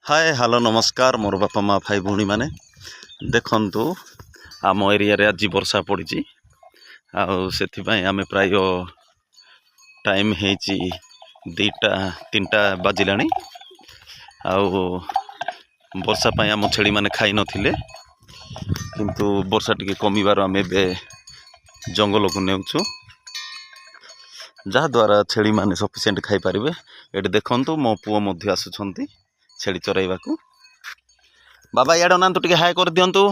Hi hello नमस्कार मोर बापा माँ भाई भौणी मैंने देखु आम एरिया रे आज वर्षा पड़ी आम प्राय टाइम है 2टा 3टा बाजिला वर्षा पाई आम छेली माने खाई नथिले किंतु वर्षा टिके कमिबार आम जंगल को नेउछु जहा द्वारा छेली माने सफिशिएंट खाई पारिबे। एटी देखंतु मो पुओ मध्य आसुछंती छेली चराइबा को। बाबा याड ना तो टिके हाय कर दियंतु।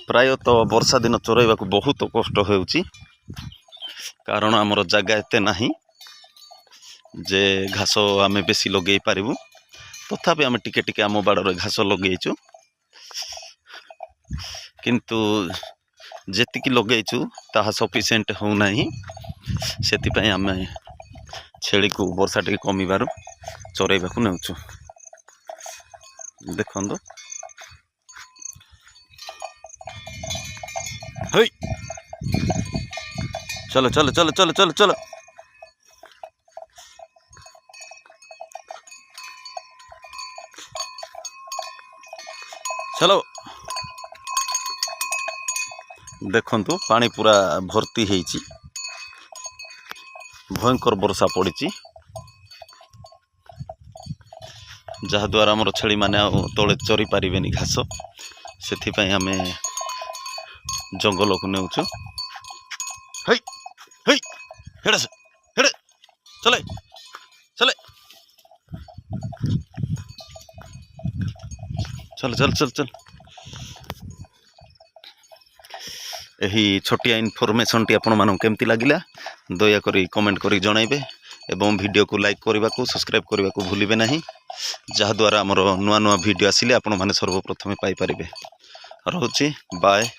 प्राय तो वर्षा दिन चराइबा को बहुत कष्ट होउची कारण आमर जगह एते नाही जे घास आमे बेसी लगे पारिबु तथापि आमे टिके टिके आम बाड़ घास लगेइचु किंतु जेतिकी लगेइचु ताहा सफिशिएंट हो नाही सेति पई आमे छेली को वर्षा टिके कमिबारु चराइबा को नेउछु। देखंदो हेय चलो चलो चलो चलो चलो चलो चलो देखंतु पानी पूरा भर्ती हेइची भयंकर वर्षा पड़ी जहा द्वारा आमर छेली माने तले चरी पारिबेनी घास सेथिपई आमे जंगल को नेउछु। हेय हेय हेडे हेडे चले चले चल चल चल चल यही छोटिया इनफॉरमेशन टी आपण मानक केमती लागिला दया करी कमेंट करी जणाइबे एवं वीडियो को लाइक करने को सब्सक्राइब करने को भूलिबे नहीं जहा द्वारा आमर नुआ नुआ वीडियो आसिले आपण माने सर्वप्रथमे पाई परिबे। रहुची बाय।